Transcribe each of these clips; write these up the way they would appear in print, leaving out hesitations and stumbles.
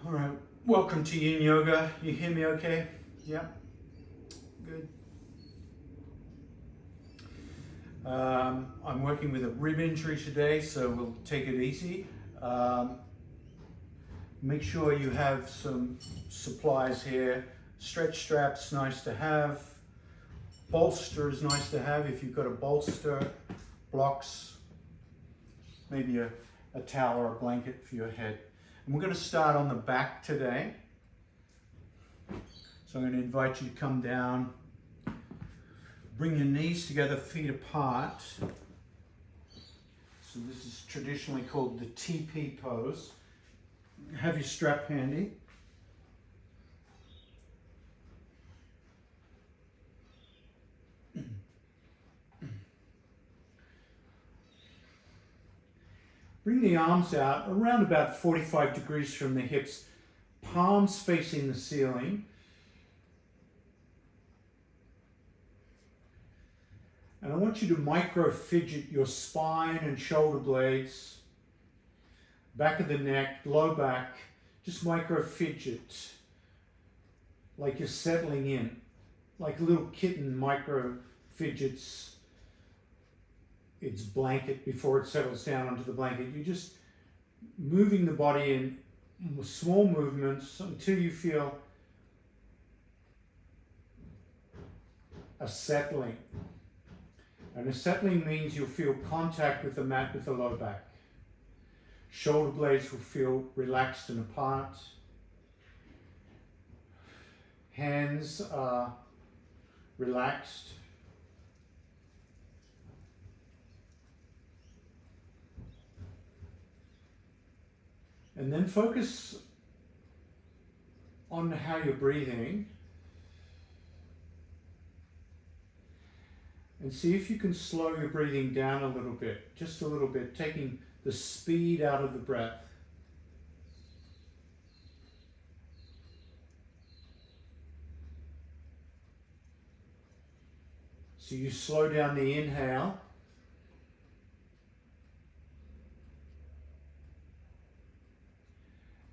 All right, welcome to Yin Yoga. You hear me okay? Yeah, good. I'm working with a rib injury today, so we'll take it easy. Make sure you have some supplies here. Stretch straps, nice to have. Bolster is nice to have if you've got a bolster. Blocks, maybe a towel or a blanket for your head. And we're going to start on the back today. So I'm going to invite you to come down. Bring your knees together, feet apart. So this is traditionally called the TP pose. Have your strap handy. Bring the arms out around about 45 degrees from the hips, palms facing the ceiling. And I want you to micro fidget your spine and shoulder blades, back of the neck, low back, just micro fidget, like you're settling in, like a little kitten micro fidgets its blanket before it settles down onto the blanket. You're just moving the body in small movements until you feel a settling. And a settling means you'll feel contact with the mat with the low back. Shoulder blades will feel relaxed and apart. Hands are relaxed. And then focus on how you're breathing. And see if you can slow your breathing down a little bit, just a little bit, taking the speed out of the breath. So you slow down the inhale.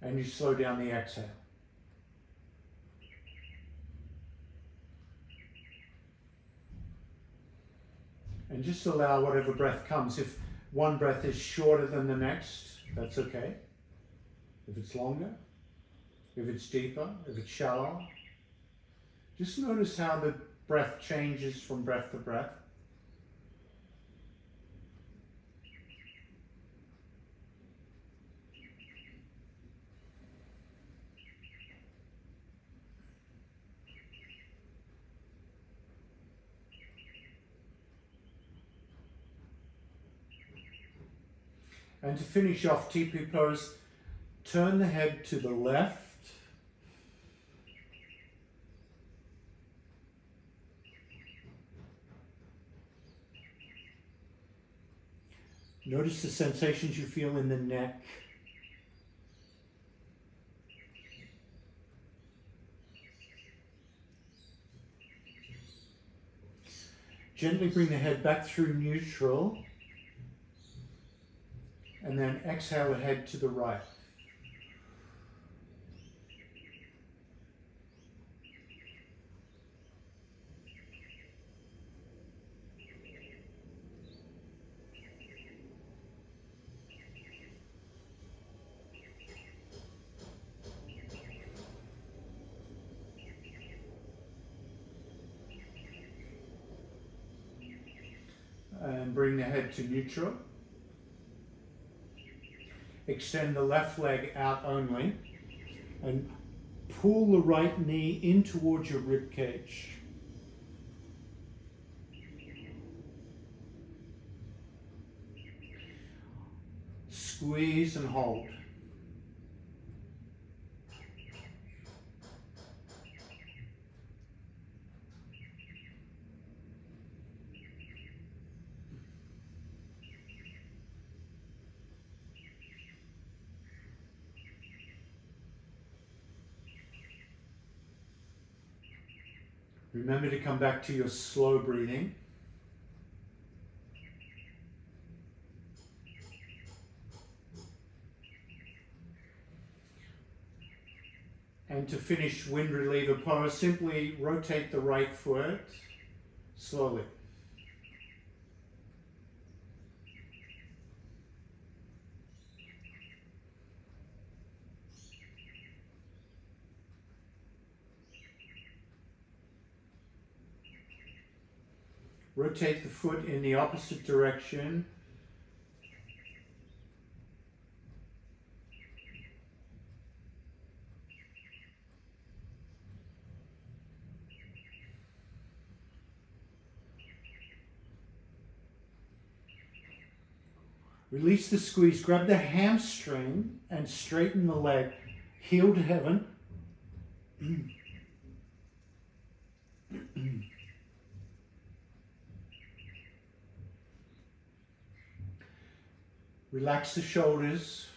And you slow down the exhale. And just allow whatever breath comes. If one breath is shorter than the next, that's okay. If it's longer, if it's deeper, if it's shallow, just notice how the breath changes from breath to breath. And to finish off TP pose, turn the head to the left. Notice the sensations you feel in the neck. Gently bring the head back through neutral. And then exhale the head to the right. And bring the head to neutral. Extend the left leg out only and pull the right knee in towards your rib cage. Squeeze and hold. Remember to come back to your slow breathing. And to finish wind reliever pose, simply rotate the right foot slowly. Rotate the foot in the opposite direction. Release the squeeze, grab the hamstring and straighten the leg. Heel to heaven. Relax the shoulders.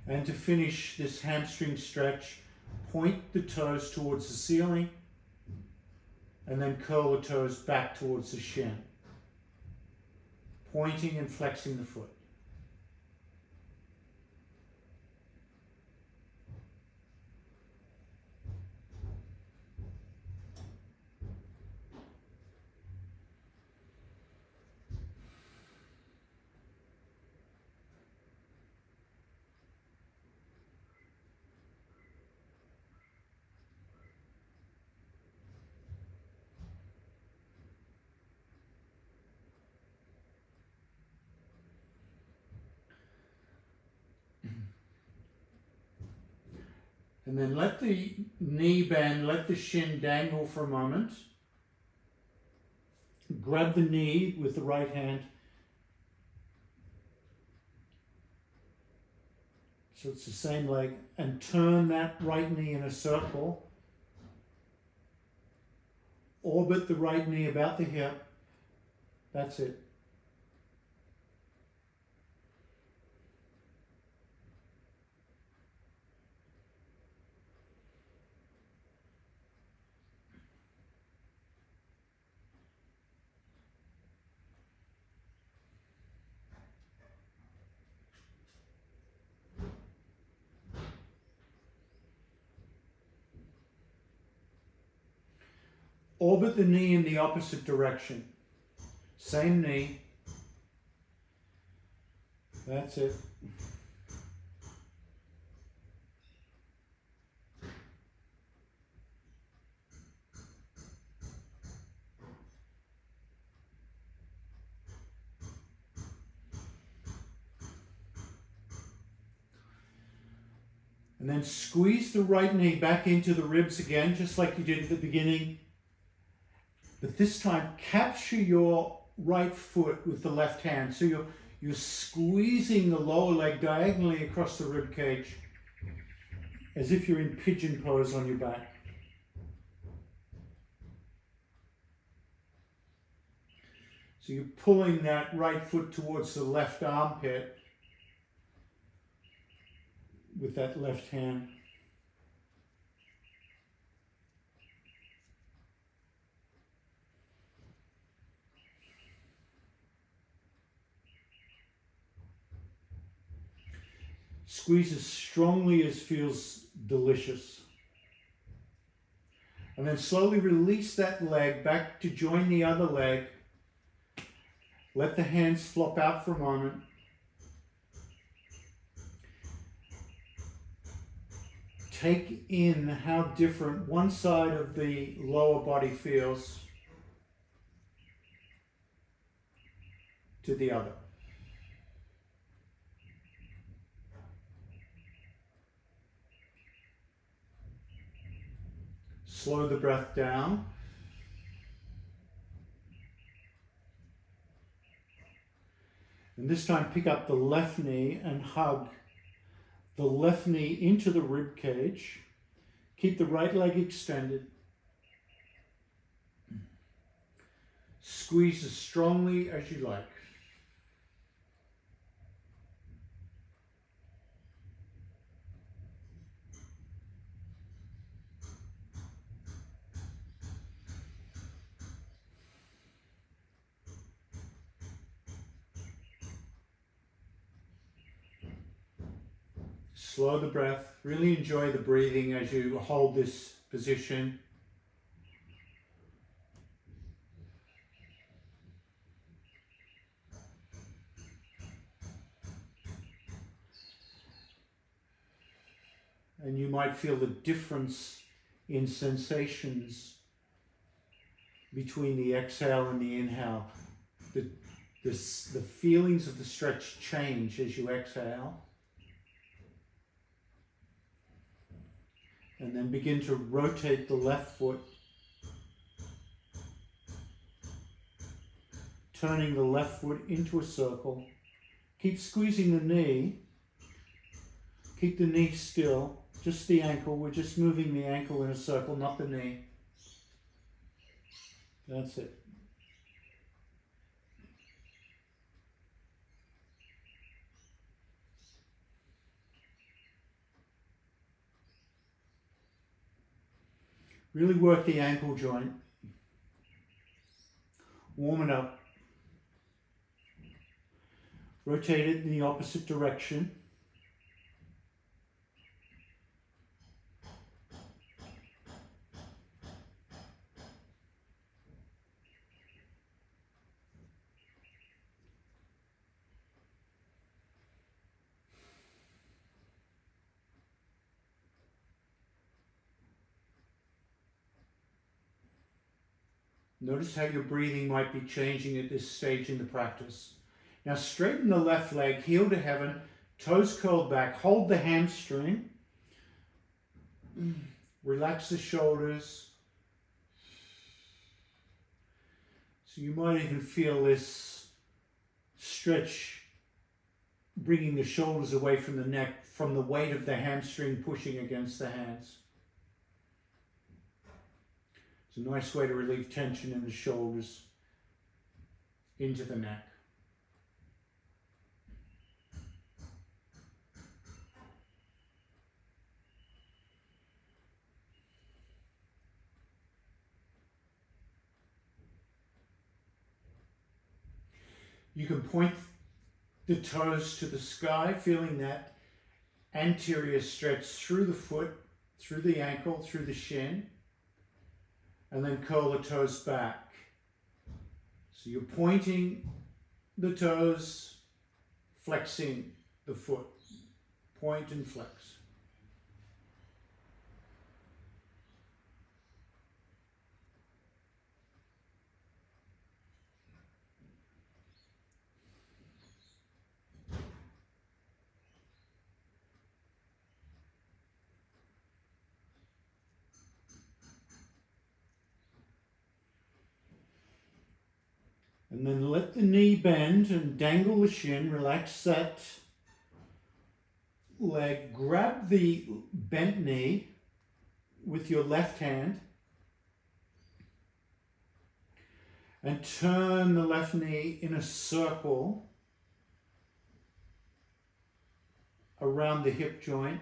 And to finish this hamstring stretch, point the toes towards the ceiling and then curl the toes back towards the shin, pointing and flexing the foot. And then let the knee bend, let the shin dangle for a moment. Grab the knee with the right hand. So it's the same leg. And turn that right knee in a circle. Orbit the right knee about the hip. That's it. Orbit the knee in the opposite direction. Same knee. That's it. And then squeeze the right knee back into the ribs again, just like you did at the beginning. But this time, capture your right foot with the left hand. So you're squeezing the lower leg diagonally across the rib cage, as if you're in pigeon pose on your back. So you're pulling that right foot towards the left armpit with that left hand. Squeeze as strongly as feels delicious. And then slowly release that leg back to join the other leg. Let the hands flop out for a moment. Take in how different one side of the lower body feels to the other. Slow the breath down. And this time pick up the left knee and hug the left knee into the rib cage. Keep the right leg extended. Squeeze as strongly as you like. Slow the breath. Really enjoy the breathing as you hold this position. And you might feel the difference in sensations between the exhale and the inhale. The feelings of the stretch change as you exhale. And then begin to rotate the left foot, turning the left foot into a circle. Keep squeezing the knee. Keep the knee still, just the ankle. We're just moving the ankle in a circle, not the knee. That's it. Really work the ankle joint. Warm it up. Rotate it in the opposite direction. Notice how your breathing might be changing at this stage in the practice. Now straighten the left leg, heel to heaven, toes curled back, hold the hamstring, relax the shoulders. So you might even feel this stretch bringing the shoulders away from the neck from the weight of the hamstring pushing against the hands. It's a nice way to relieve tension in the shoulders into the neck. You can point the toes to the sky, feeling that anterior stretch through the foot, through the ankle, through the shin, and then curl the toes back. So you're pointing the toes, flexing the foot. Point and flex. And then let the knee bend and dangle the shin, relax that leg. Grab the bent knee with your left hand and turn the left knee in a circle around the hip joint.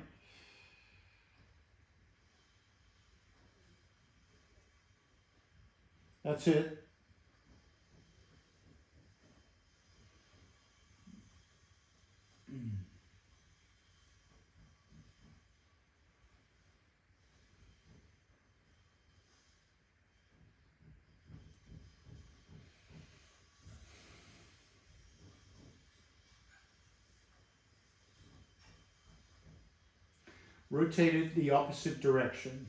That's it. Rotate it the opposite direction.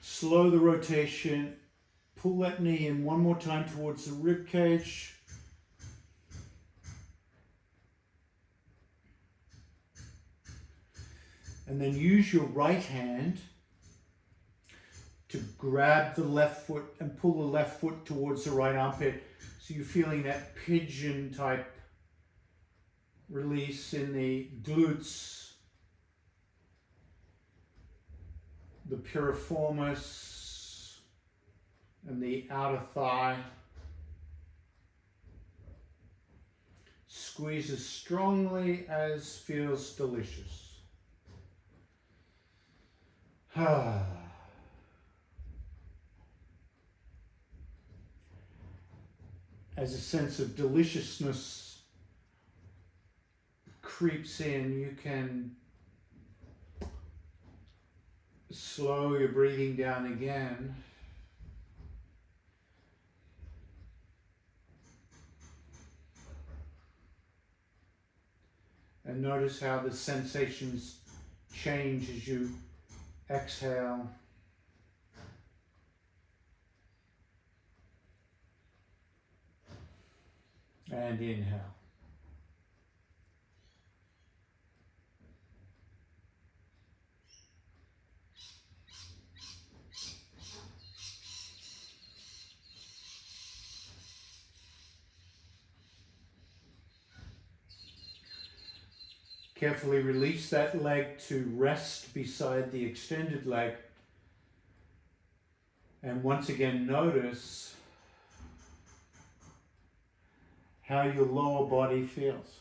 Slow the rotation. Pull that knee in one more time towards the rib cage. And then use your right hand to grab the left foot and pull the left foot towards the right armpit. So you're feeling that pigeon type release in the glutes, the piriformis, and the outer thigh. Squeeze as strongly as feels delicious. As a sense of deliciousness creeps in, you can slow your breathing down again. And notice how the sensations change as you exhale. And inhale. Carefully release that leg to rest beside the extended leg. And once again, notice how your lower body feels.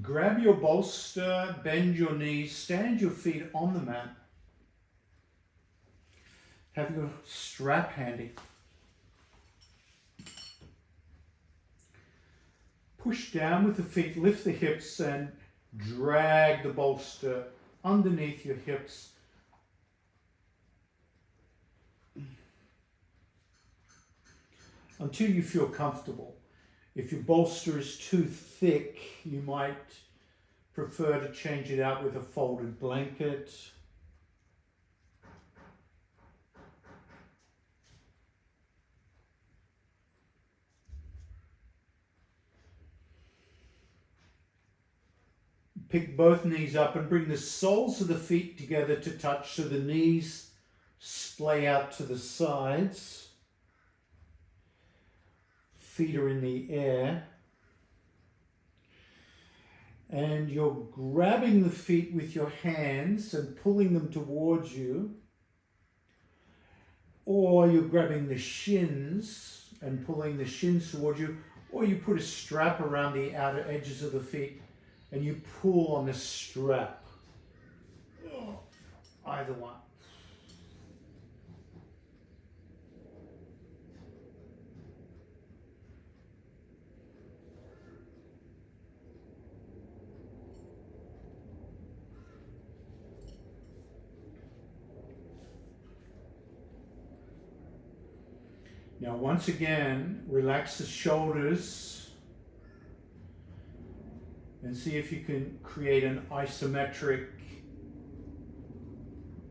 Grab your bolster, bend your knees, stand your feet on the mat. Have your strap handy. Push down with the feet, lift the hips and drag the bolster underneath your hips. Until you feel comfortable. If your bolster is too thick, you might prefer to change it out with a folded blanket. Pick both knees up and bring the soles of the feet together to touch so the knees splay out to the sides. Feet are in the air. And you're grabbing the feet with your hands and pulling them towards you. Or you're grabbing the shins and pulling the shins towards you. Or you put a strap around the outer edges of the feet and you pull on the strap. Either one. Now once again, relax the shoulders and see if you can create an isometric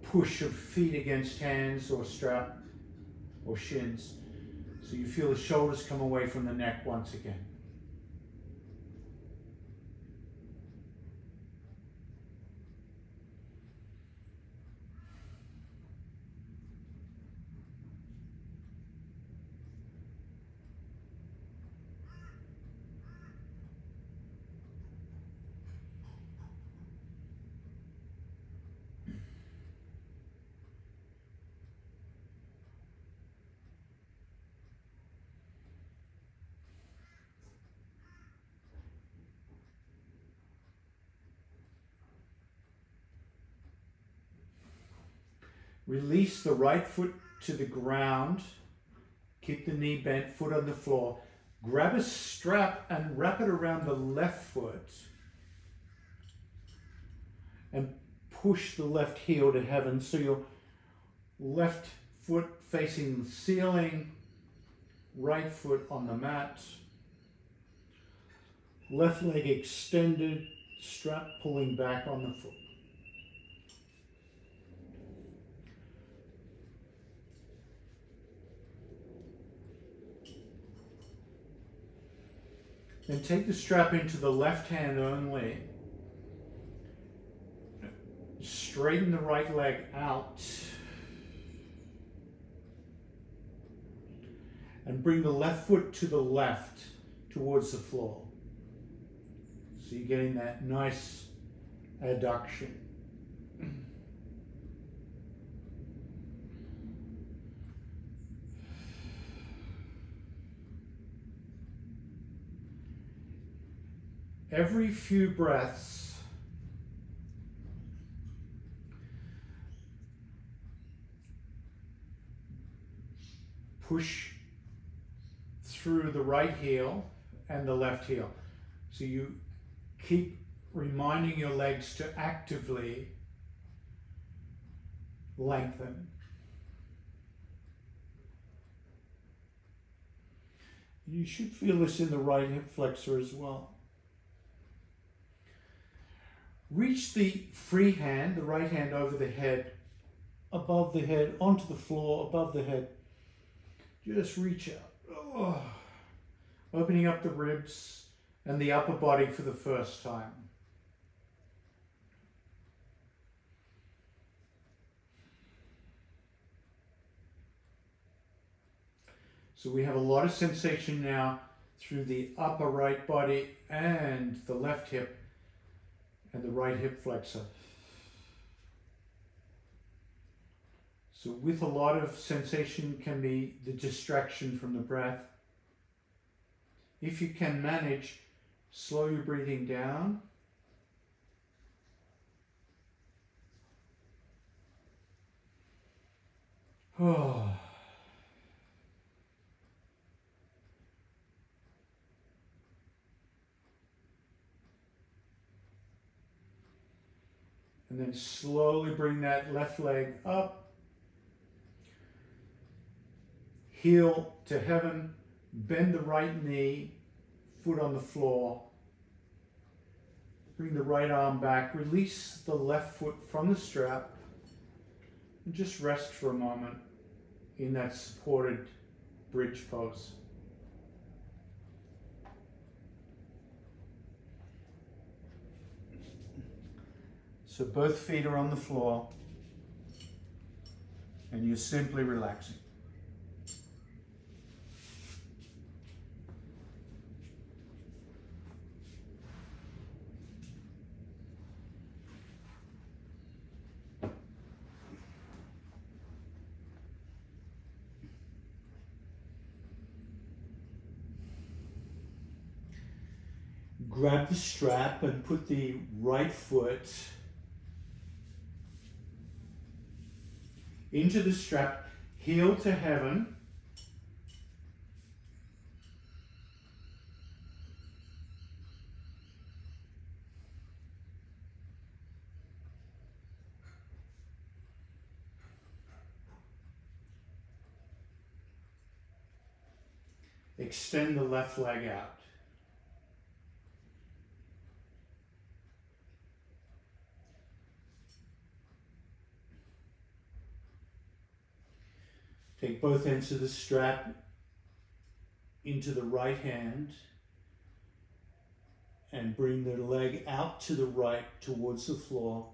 push of feet against hands or strap or shins. So you feel the shoulders come away from the neck once again. Release the right foot to the ground. Keep the knee bent, foot on the floor. Grab a strap and wrap it around the left foot. And push the left heel to heaven. So your left foot facing the ceiling, right foot on the mat. Left leg extended, strap pulling back on the foot. Then take the strap into the left hand only. Straighten the right leg out. And bring the left foot to the left towards the floor. So you're getting that nice adduction. Every few breaths, push through the right heel and the left heel. So you keep reminding your legs to actively lengthen. You should feel this in the right hip flexor as well. Reach the free hand, the right hand over the head, above the head, onto the floor, above the head. Just reach out. Oh. Opening up the ribs and the upper body for the first time. So we have a lot of sensation now through the upper right body and the left hip and the right hip flexor. So with a lot of sensation can be the distraction from the breath. If you can manage, slow your breathing down. Oh. And then slowly bring that left leg up. Heel to heaven. Bend the right knee. Foot on the floor. Bring the right arm back. Release the left foot from the strap. And just rest for a moment in that supported bridge pose. So both feet are on the floor and you're simply relaxing. Grab the strap and put the right foot into the strap, heel to heaven. Extend the left leg out. Take both ends of the strap into the right hand and bring the leg out to the right towards the floor.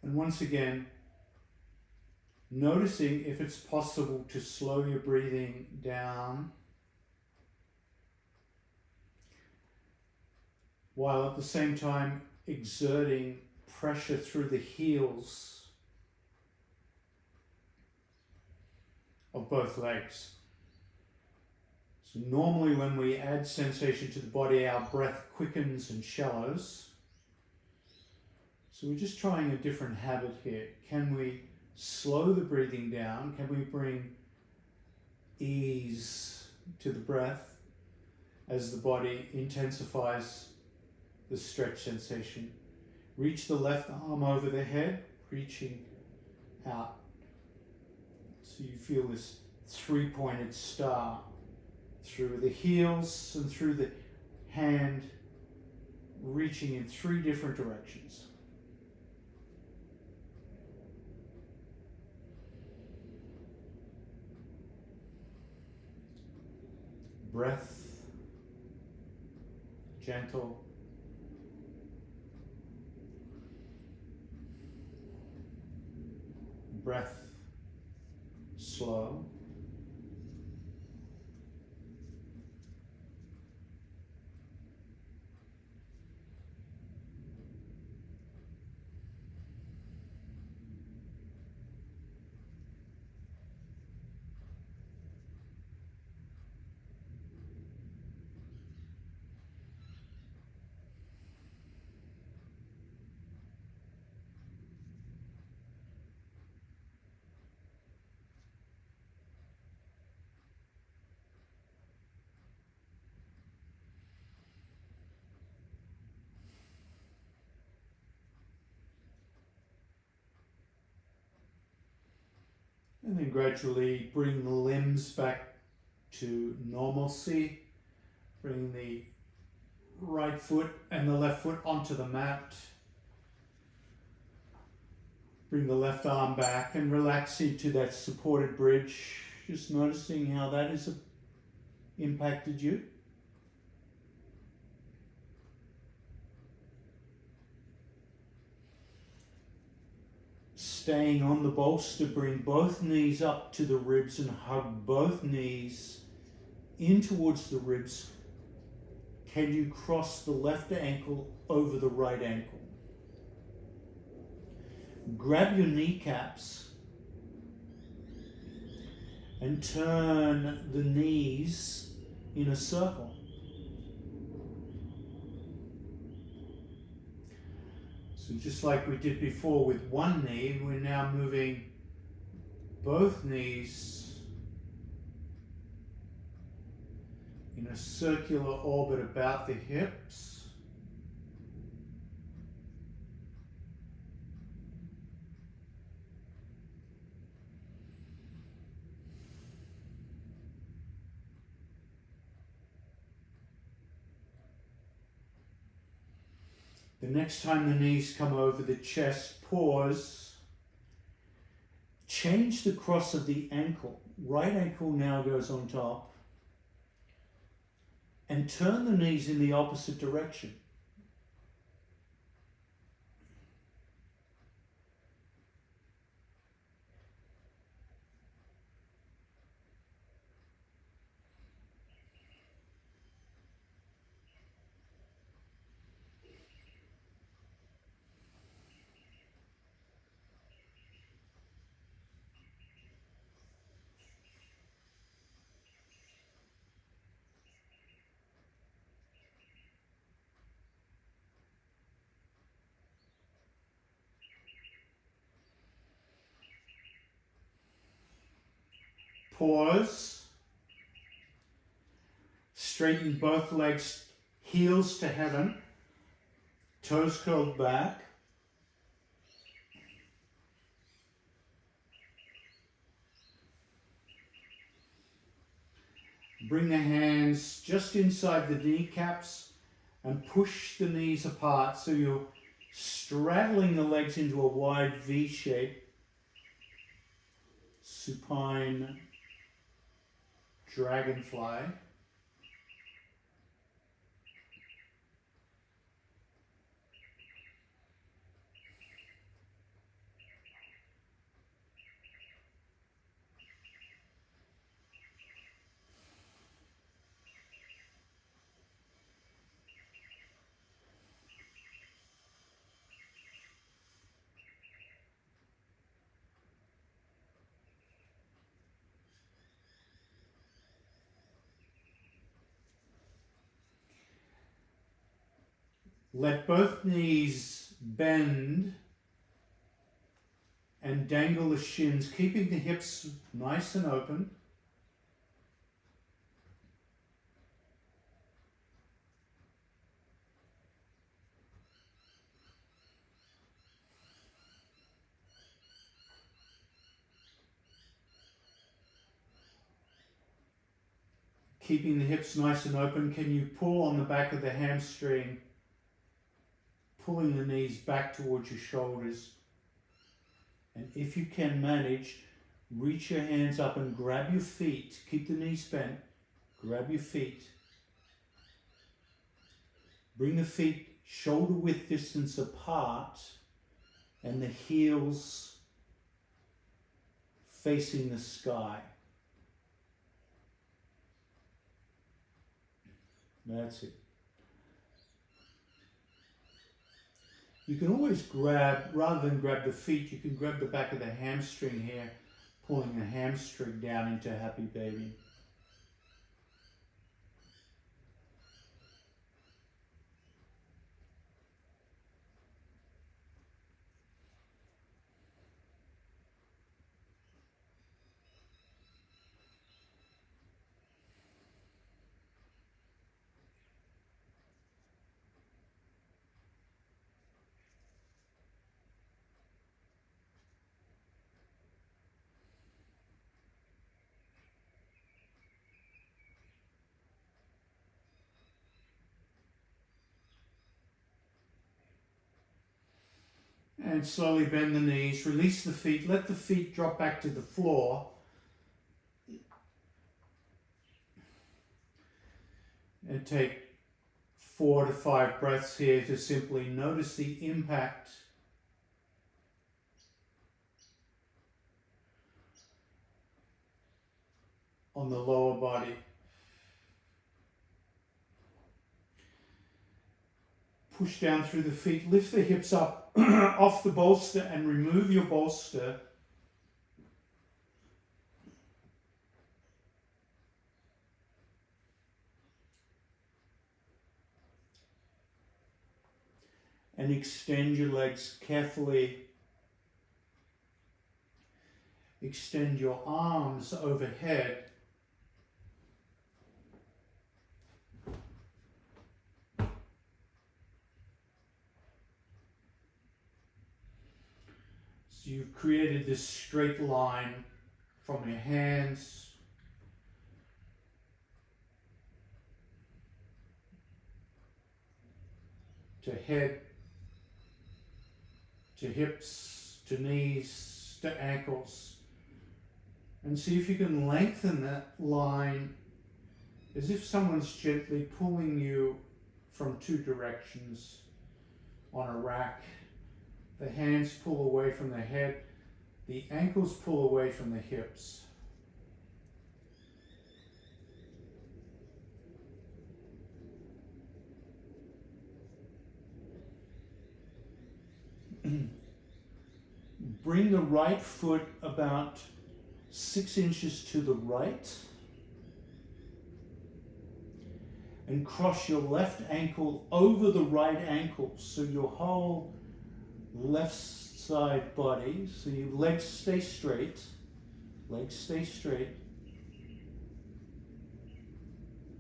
And once again, noticing if it's possible to slow your breathing down while at the same time exerting pressure through the heels of both legs. So normally when we add sensation to the body, our breath quickens and shallows. So we're just trying a different habit here. Can we slow the breathing down? Can we bring ease to the breath as the body intensifies the stretch sensation? Reach the left arm over the head, reaching out. So you feel this three-pointed star through the heels and through the hand, reaching in three different directions. Breath, gentle. Breath, slow. And then gradually bring the limbs back to normalcy. Bring the right foot and the left foot onto the mat. Bring the left arm back and relax into that supported bridge. Just noticing how that has impacted you. Staying on the bolster, bring both knees up to the ribs and hug both knees in towards the ribs. Can you cross the left ankle over the right ankle? Grab your kneecaps and turn the knees in a circle. So just like we did before with one knee, we're now moving both knees in a circular orbit about the hips. The next time the knees come over the chest, pause. Change the cross of the ankle. Right ankle now goes on top. And turn the knees in the opposite direction. Pause. Straighten both legs, heels to heaven, toes curled back. Bring the hands just inside the kneecaps and push the knees apart so you're straddling the legs into a wide V shape. Supine dragonfly. Let both knees bend and dangle the shins, keeping the hips nice and open. Keeping the hips nice and open, can you pull on the back of the hamstring, pulling the knees back towards your shoulders? And if you can manage, reach your hands up and grab your feet. Keep the knees bent. Grab your feet. Bring the feet shoulder width distance apart and the heels facing the sky. That's it. You can always grab, rather than grab the feet, you can grab the back of the hamstring here, pulling the hamstring down into happy baby. And slowly bend the knees, release the feet, let the feet drop back to the floor. And take 4 to 5 breaths here to simply notice the impact on the lower body. Push down through the feet, lift the hips up off the bolster and remove your bolster. And extend your legs carefully. Extend your arms overhead. So you've created this straight line from your hands to head, to hips, to knees, to ankles. And see if you can lengthen that line as if someone's gently pulling you from 2 directions on a rack. The hands pull away from the head, the ankles pull away from the hips. Bring the right foot about 6 inches to the right and cross your left ankle over the right ankle, so your whole left side body, so your legs stay straight,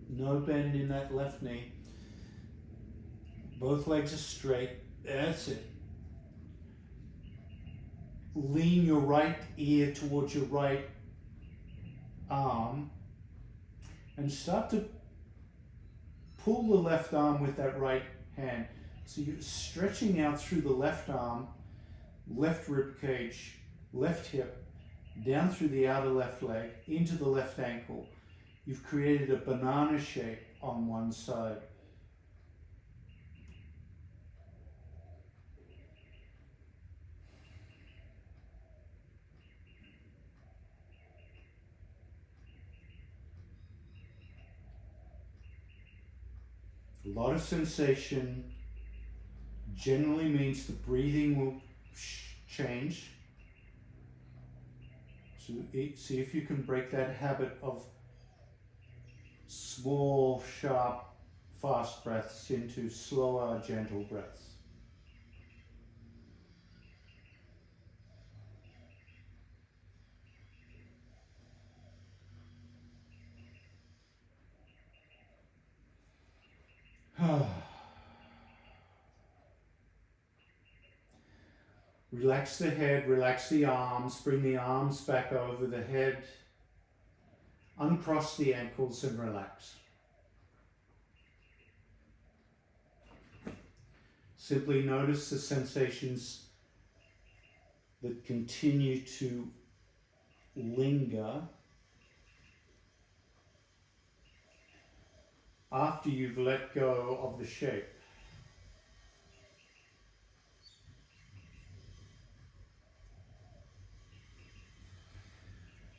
no bend in that left knee, both legs are straight, that's it. Lean your right ear towards your right arm and start to pull the left arm with that right hand. So you're stretching out through the left arm, left rib cage, left hip, down through the outer left leg, into the left ankle. You've created a banana shape on one side. A lot of sensation generally means the breathing will change. So see if you can break that habit of small, sharp, fast breaths into slower, gentle breaths. Relax the head, relax the arms, bring the arms back over the head, uncross the ankles and relax. Simply notice the sensations that continue to linger after you've let go of the shape.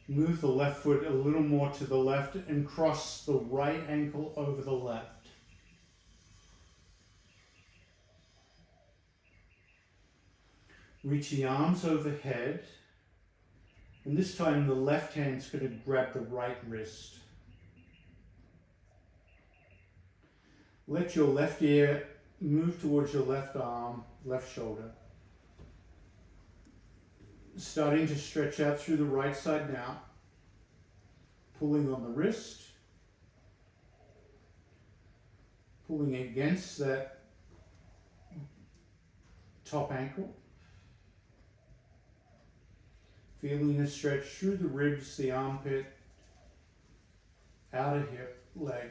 Move the left foot a little more to the left and cross the right ankle over the left. Reach the arms overhead, and this time the left hand's going to grab the right wrist. Let your left ear move towards your left arm, left shoulder. Starting to stretch out through the right side now. Pulling on the wrist. Pulling against that top ankle. Feeling a stretch through the ribs, the armpit, outer hip, leg.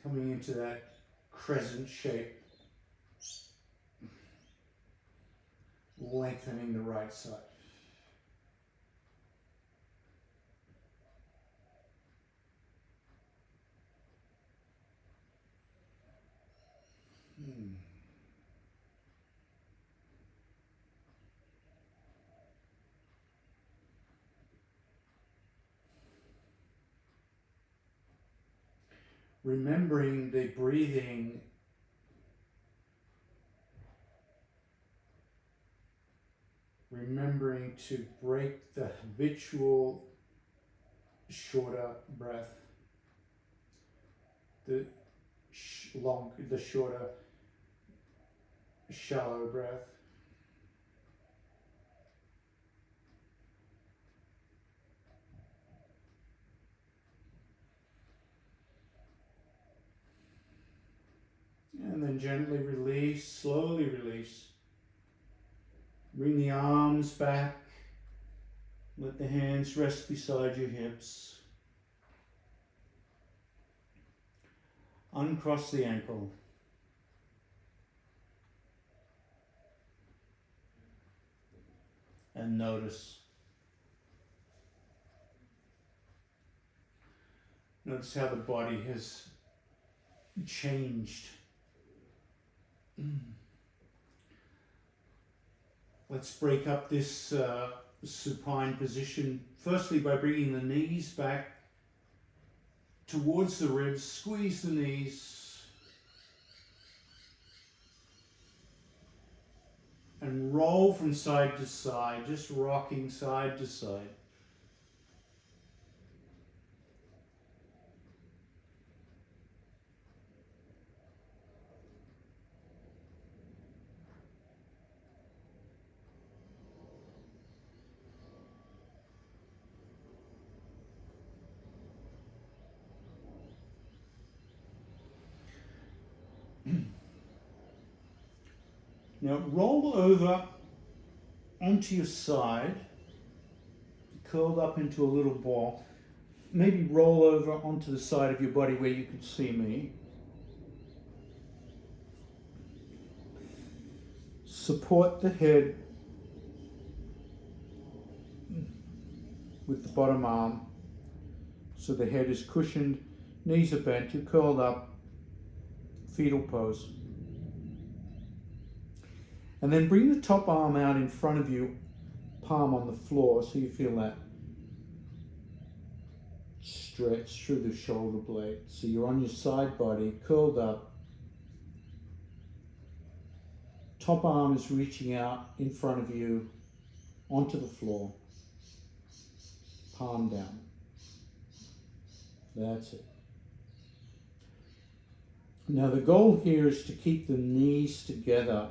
Coming into that crescent shape. Lengthening the right side. Remembering the breathing, remembering to break the habitual shorter breath, the shorter shallow breath. And then gently release, slowly release. Bring the arms back. Let the hands rest beside your hips. Uncross the ankle. And notice. Notice how the body has changed. Let's break up this supine position, firstly by bringing the knees back towards the ribs. Squeeze the knees and roll from side to side, just rocking side to side. Now roll over onto your side, curled up into a little ball. Maybe roll over onto the side of your body where you can see me. Support the head with the bottom arm so the head is cushioned, knees are bent, you're curled up, fetal pose. And then bring the top arm out in front of you, palm on the floor, so you feel that stretch through the shoulder blade. So you're on your side body, curled up. Top arm is reaching out in front of you onto the floor. Palm down. That's it. Now the goal here is to keep the knees together.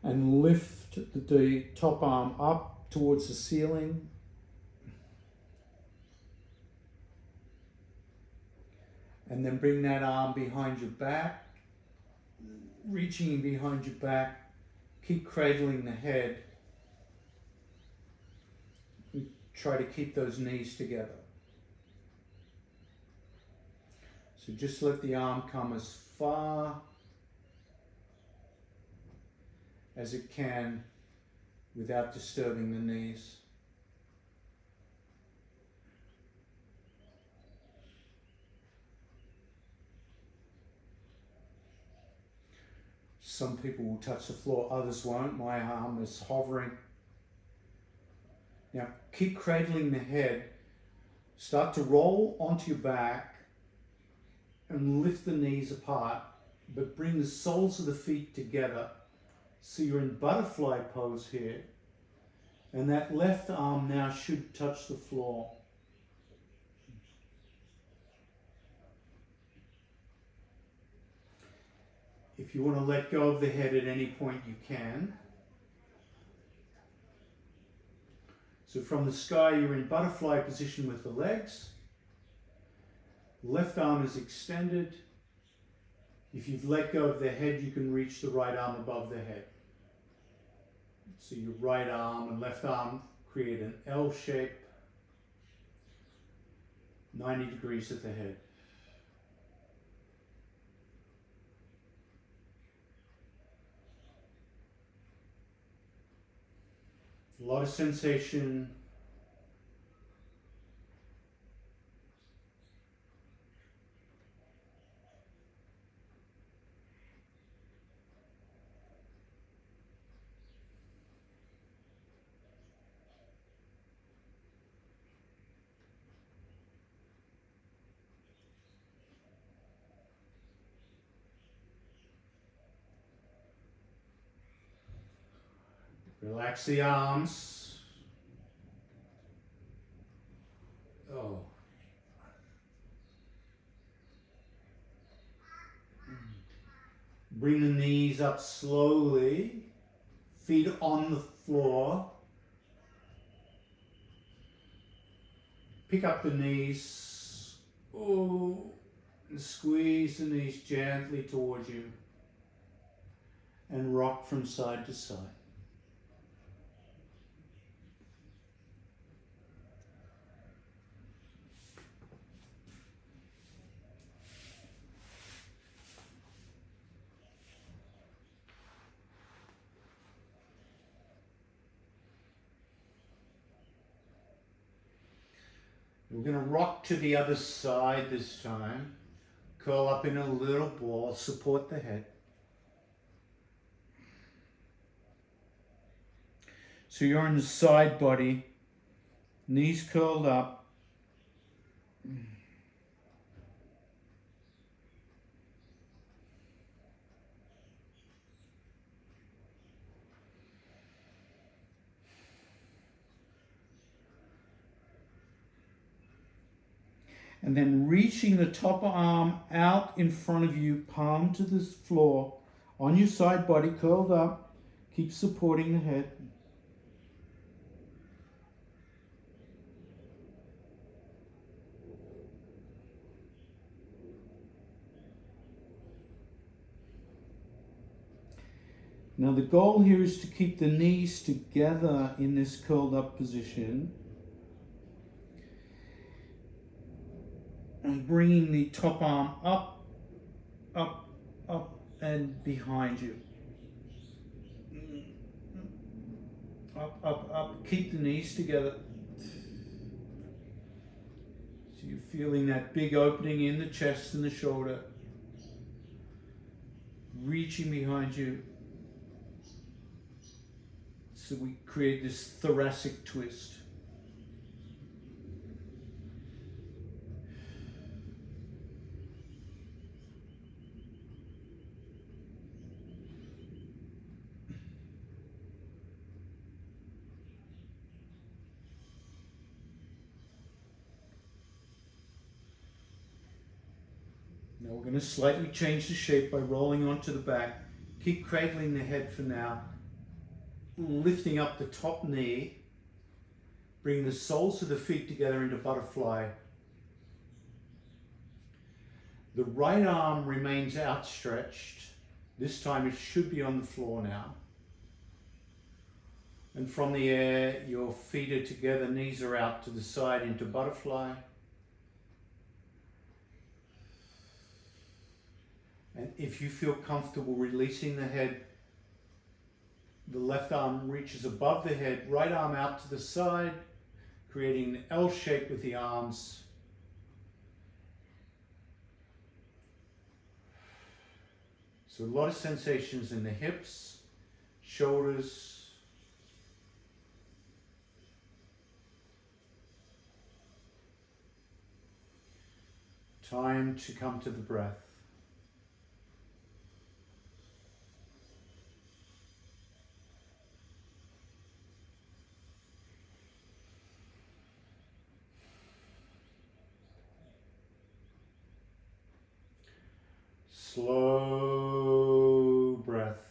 And lift the top arm up towards the ceiling. And then bring that arm behind your back, reaching in behind your back. Keep cradling the head. And try to keep those knees together. So just let the arm come as far as it can without disturbing the knees. Some people will touch the floor, others won't. My arm is hovering. Now keep cradling the head. Start to roll onto your back and lift the knees apart, but bring the soles of the feet together. So you're in butterfly pose here. And that left arm now should touch the floor. If you want to let go of the head at any point, you can. So from the sky, you're in butterfly position with the legs. Left arm is extended. If you've let go of the head, you can reach the right arm above the head. So your right arm and left arm create an L shape, 90 degrees at the head. A lot of sensation. Relax the arms. Oh. Bring the knees up slowly. Feet on the floor. Pick up the knees. Oh. And squeeze the knees gently towards you. And rock from side to side. We're going to rock to the other side this time. Curl up in a little ball, support the head. So you're in the side body, knees curled up. And then reaching the top arm out in front of you, palm to the floor, on your side body, curled up. Keep supporting the head. Now the goal here is to keep the knees together in this curled up position. And bringing the top arm up, up, up, and behind you. Up, up, up. Keep the knees together. So you're feeling that big opening in the chest and the shoulder. Reaching behind you. So we create this thoracic twist. Now we're going to slightly change the shape by rolling onto the back. Keep cradling the head for now. Lifting up the top knee. Bring the soles of the feet together into butterfly. The right arm remains outstretched. This time it should be on the floor now. And from the air, your feet are together, knees are out to the side into butterfly. And if you feel comfortable releasing the head, The left arm reaches above the head, right arm out to the side, creating an L shape with the arms. So a lot of sensations in the hips, shoulders. Time to come to the breath. Slow breath.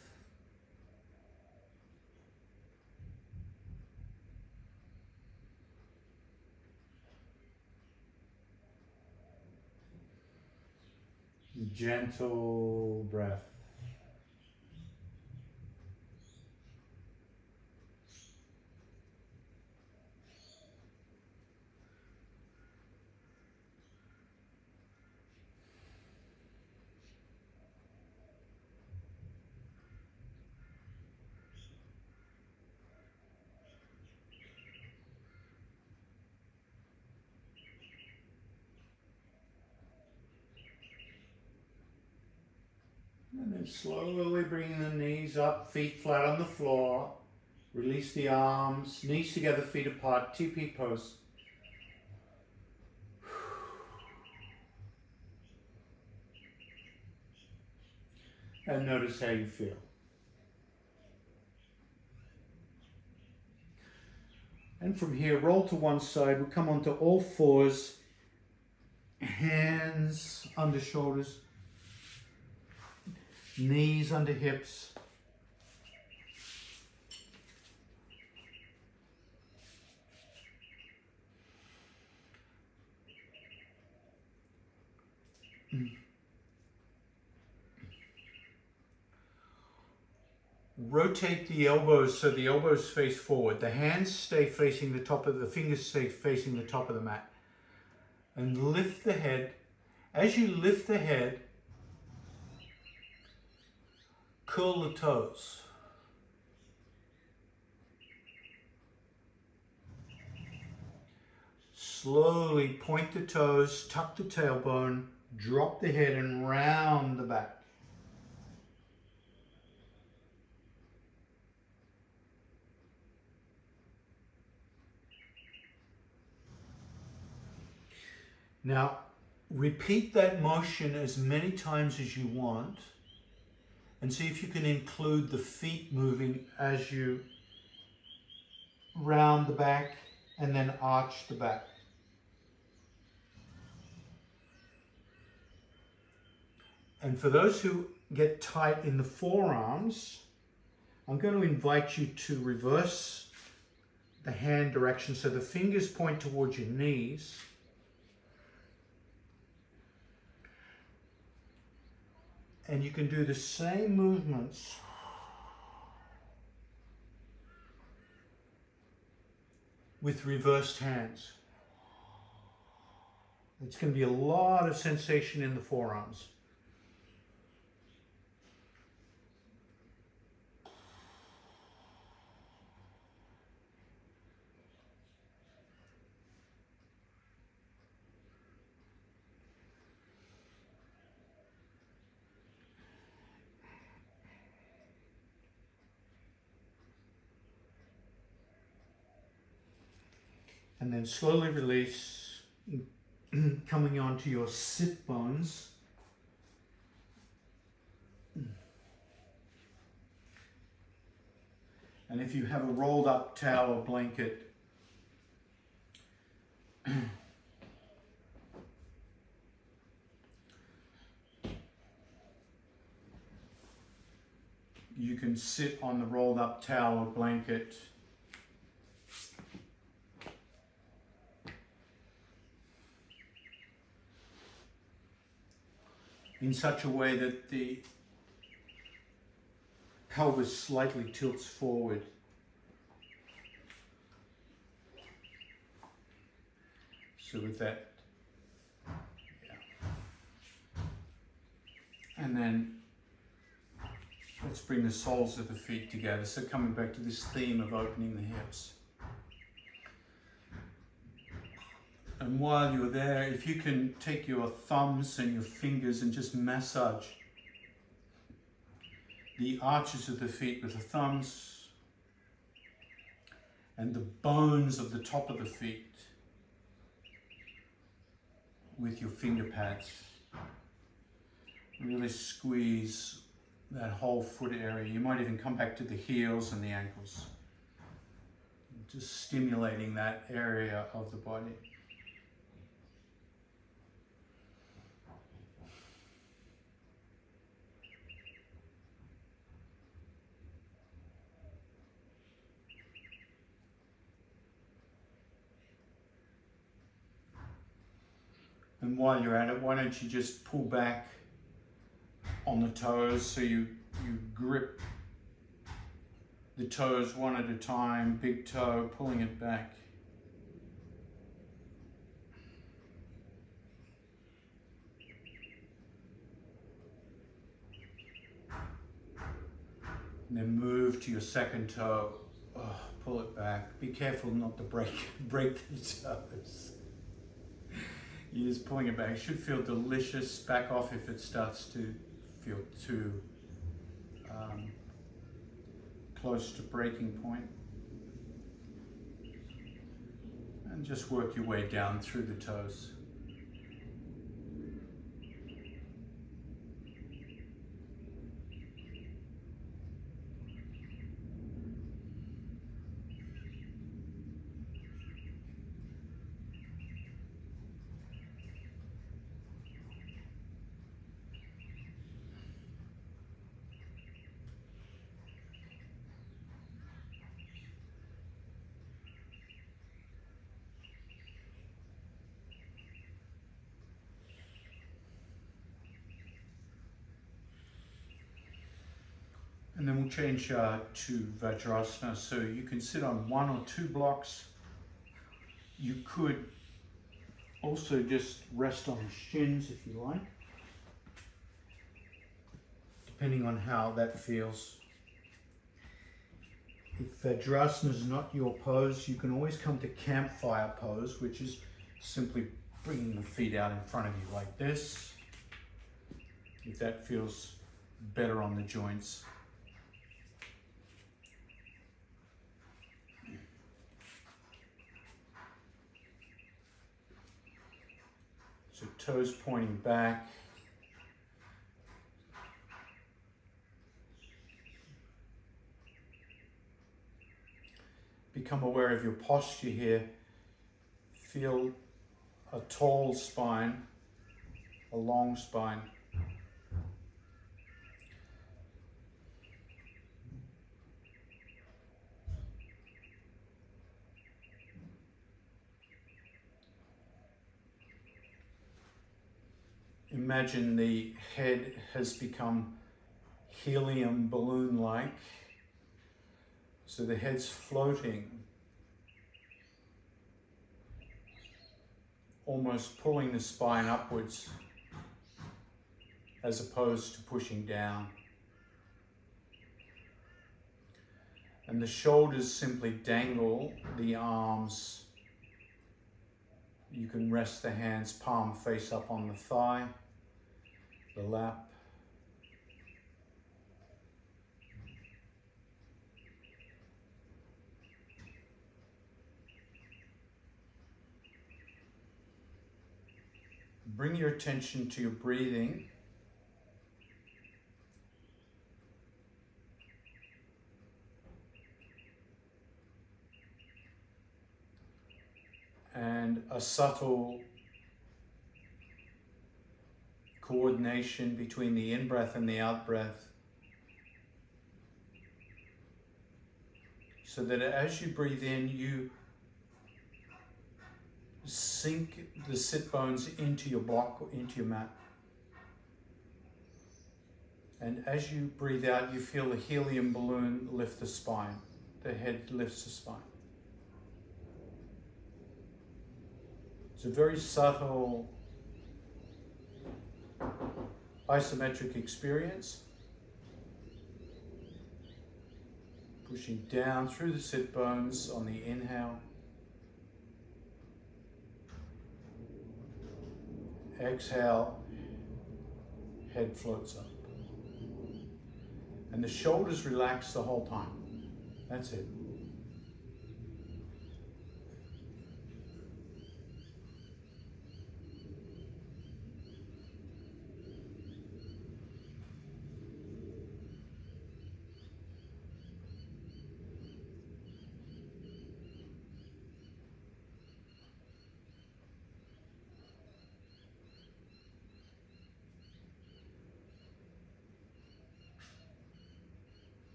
Gentle breath. And then slowly bringing the knees up, feet flat on the floor. Release the arms, knees together, feet apart, TP pose. And notice how you feel. And from here, roll to one side. We'll come onto all fours, hands under shoulders, knees under hips. Rotate the elbows so the elbows face forward. The hands stay facing the top of the fingers, stay facing the top of the mat. And lift the head. As you lift the head, curl the toes. Slowly point the toes, tuck the tailbone, drop the head and round the back. Now, repeat that motion as many times as you want and see if you can include the feet moving as you round the back and then arch the back. And for those who get tight in the forearms, I'm going to invite you to reverse the hand direction so the fingers point towards your knees. And you can do the same movements with reversed hands. It's going to be a lot of sensation in the forearms. And then slowly release, coming onto your sit bones. And if you have a rolled up towel or blanket, you can sit on the rolled up towel or blanket. In such a way that the pelvis slightly tilts forward. So with that, yeah. And then Let's bring the soles of the feet together. So coming back to this theme of opening the hips. And while you're there, if you can take your thumbs and your fingers and just massage the arches of the feet with the thumbs and the bones of the top of the feet with your finger pads. Really squeeze that whole foot area. You might even come back to the heels and the ankles. Just stimulating that area of the body. And while you're at it, why don't you just pull back on the toes so you grip the toes one at a time, big toe, pulling it back. And then move to your second toe, pull it back. Be careful not to break the toes. You're just pulling it back. It should feel delicious. Back off if it starts to feel too close to breaking point. And just work your way down through the toes. And then we'll change to Vajrasana. So you can sit on one or two blocks. You could also just rest on the shins if you like, depending on how that feels. If Vajrasana is not your pose, you can always come to campfire pose, which is simply bringing the feet out in front of you like this, if that feels better on the joints. So toes pointing back. Become aware of your posture here. Feel a tall spine, a long spine. Imagine the head has become helium balloon-like. So the head's floating, almost pulling the spine upwards as opposed to pushing down. And the shoulders simply dangle, the arms. You can rest the hands palm face up on the thigh, the lap. Bring your attention to your breathing. And a subtle coordination between the in-breath and the out-breath, so that as you breathe in, you sink the sit bones into your block, into your mat. And as you breathe out, you feel the helium balloon lift the spine. The head lifts the spine. It's a very subtle isometric experience. Pushing down through the sit bones on the inhale. Exhale, head floats up. And the shoulders relax the whole time. That's it.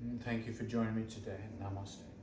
And thank you for joining me today. Namaste.